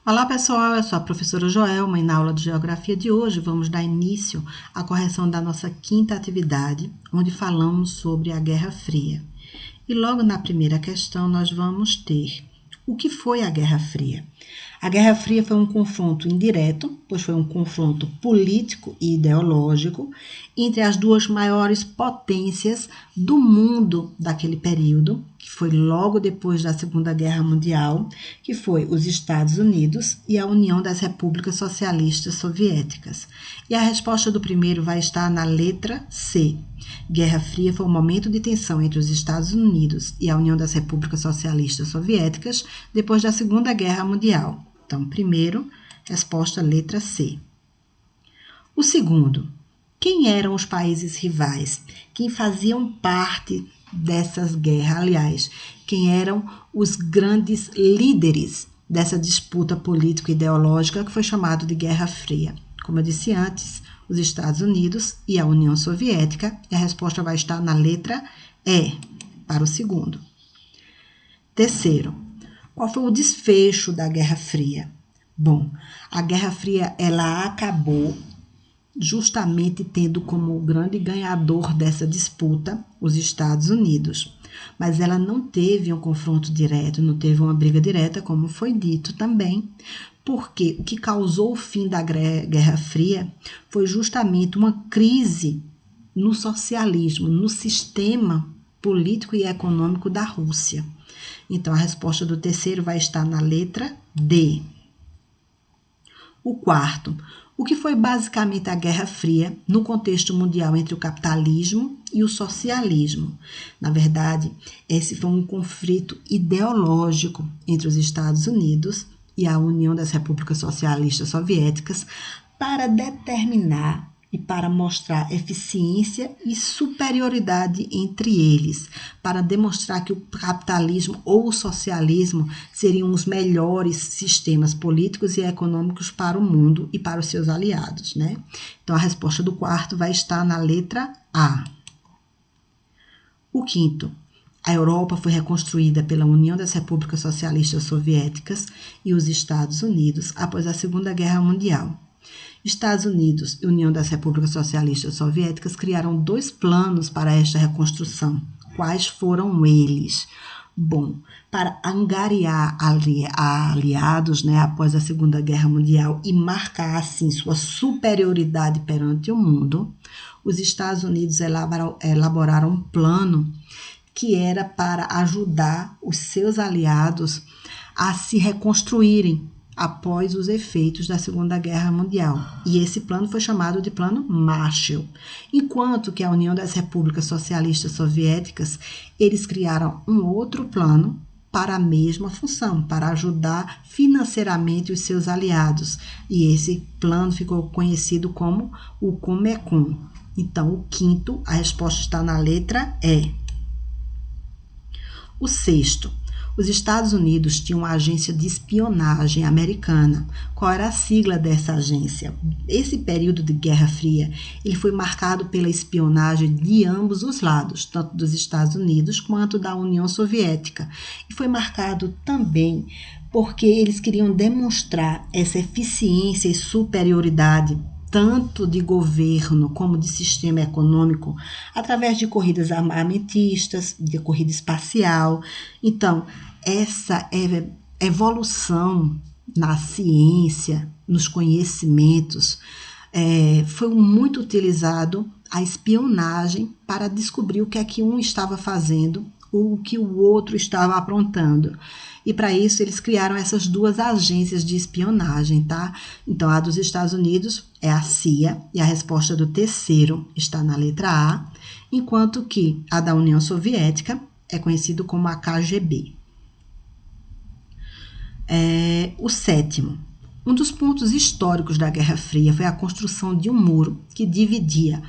Olá pessoal, eu sou a professora Joelma e na aula de Geografia de hoje vamos dar início à correção da nossa quinta atividade, onde falamos sobre a Guerra Fria. E logo na primeira questão nós vamos ter o que foi a Guerra Fria. A Guerra Fria foi um confronto indireto, pois foi um confronto político e ideológico entre as duas maiores potências do mundo daquele período, que foi logo depois da Segunda Guerra Mundial, que foi os Estados Unidos e a União das Repúblicas Socialistas Soviéticas. E a resposta do primeiro vai estar na letra C. Guerra Fria foi um momento de tensão entre os Estados Unidos e a União das Repúblicas Socialistas Soviéticas depois da Segunda Guerra Mundial. Então, primeiro, resposta letra C. O segundo, quem eram os países rivais? Quem faziam parte dessas guerras? Aliás, quem eram os grandes líderes dessa disputa político-ideológica que foi chamado de Guerra Fria? Como eu disse antes, os Estados Unidos e a União Soviética, e a resposta vai estar na letra E, para o segundo. Terceiro, qual foi o desfecho da Guerra Fria? Bom, a Guerra Fria ela acabou justamente tendo como grande ganhador dessa disputa os Estados Unidos. Mas ela não teve um confronto direto, não teve uma briga direta, como foi dito também, porque o que causou o fim da Guerra Fria foi justamente uma crise no socialismo, no sistema político e econômico da Rússia. Então, a resposta do terceiro vai estar na letra D. O quarto, o que foi basicamente a Guerra Fria no contexto mundial entre o capitalismo e o socialismo? Na verdade, esse foi um conflito ideológico entre os Estados Unidos e a União das Repúblicas Socialistas Soviéticas para determinar e para mostrar eficiência e superioridade entre eles, para demonstrar que o capitalismo ou o socialismo seriam os melhores sistemas políticos e econômicos para o mundo e para os seus aliados, né? Então, a resposta do quarto vai estar na letra A. O quinto, a Europa foi reconstruída pela União das Repúblicas Socialistas Soviéticas e os Estados Unidos após a Segunda Guerra Mundial. Estados Unidos e União das Repúblicas Socialistas Soviéticas criaram dois planos para esta reconstrução. Quais foram eles? Bom, para angariar aliados, né, após a Segunda Guerra Mundial e marcar, assim, sua superioridade perante o mundo, os Estados Unidos elaboraram um plano que era para ajudar os seus aliados a se reconstruírem após os efeitos da Segunda Guerra Mundial. E esse plano foi chamado de Plano Marshall. Enquanto que a União das Repúblicas Socialistas Soviéticas, eles criaram um outro plano para a mesma função, para ajudar financeiramente os seus aliados. E esse plano ficou conhecido como o Comecon. Então, o quinto, a resposta está na letra E. O sexto, os Estados Unidos tinham uma agência de espionagem americana. Qual era a sigla dessa agência? Esse período de Guerra Fria, ele foi marcado pela espionagem de ambos os lados, tanto dos Estados Unidos quanto da União Soviética. E foi marcado também porque eles queriam demonstrar essa eficiência e superioridade tanto de governo como de sistema econômico, através de corridas armamentistas, de corrida espacial. Então, essa evolução na ciência, nos conhecimentos, foi muito utilizado a espionagem para descobrir o que é que um estava fazendo ou o que o outro estava aprontando. E para isso eles criaram essas duas agências de espionagem, tá? Então a dos Estados Unidos é a CIA e a resposta do terceiro está na letra A, enquanto que a da União Soviética é conhecido como a KGB. O sétimo. Um dos pontos históricos da Guerra Fria foi a construção de um muro que dividia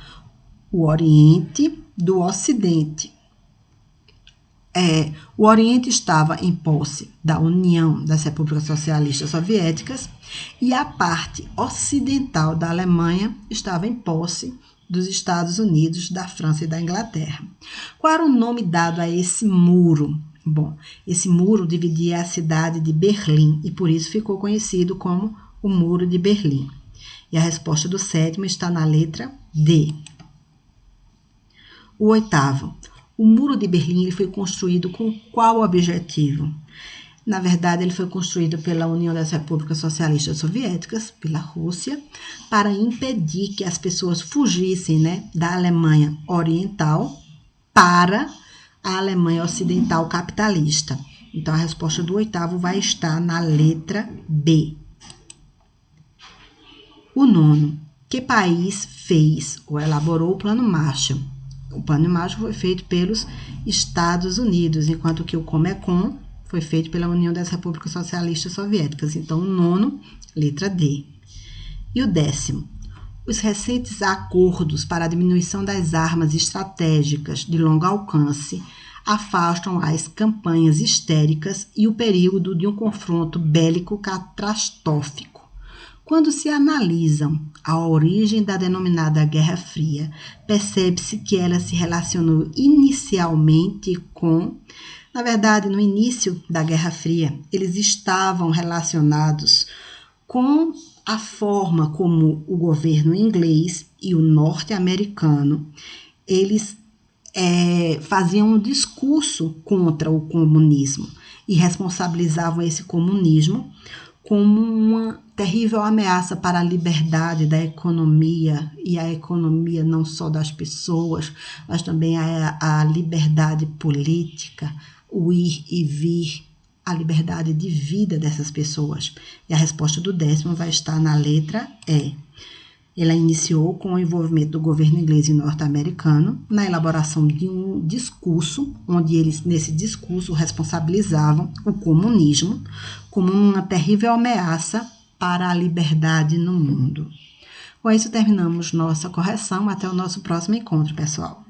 o Oriente do Ocidente. O Oriente estava em posse da União das Repúblicas Socialistas Soviéticas e a parte ocidental da Alemanha estava em posse dos Estados Unidos, da França e da Inglaterra. Qual era o nome dado a esse muro? Bom, esse muro dividia a cidade de Berlim e por isso ficou conhecido como o Muro de Berlim. E a resposta do sétimo está na letra D. O oitavo. O Muro de Berlim ele foi construído com qual objetivo? Na verdade, ele foi construído pela União das Repúblicas Socialistas Soviéticas, pela Rússia, para impedir que as pessoas fugissem, né, da Alemanha Oriental para a Alemanha Ocidental capitalista. Então, a resposta do oitavo vai estar na letra B. O nono. Que país fez ou elaborou o Plano Marshall? O Plano Marshall foi feito pelos Estados Unidos, enquanto que o Comecon foi feito pela União das Repúblicas Socialistas Soviéticas. Então, o nono, letra D. E o décimo. Os recentes acordos para a diminuição das armas estratégicas de longo alcance afastam as campanhas histéricas e o período de um confronto bélico catastrófico. Quando se analisam a origem da denominada Guerra Fria, percebe-se que ela se relacionou inicialmente com... Na verdade, no início da Guerra Fria, eles estavam relacionados com a forma como o governo inglês e o norte-americano, eles faziam um discurso contra o comunismo e responsabilizavam esse comunismo como uma terrível ameaça para a liberdade da economia, e a economia não só das pessoas, mas também a liberdade política, o ir e vir, a liberdade de vida dessas pessoas. E a resposta do décimo vai estar na letra E. Ela iniciou com o envolvimento do governo inglês e norte-americano na elaboração de um discurso, onde eles, nesse discurso, responsabilizavam o comunismo como uma terrível ameaça para a liberdade no mundo. Com isso, terminamos nossa correção. Até o nosso próximo encontro, pessoal.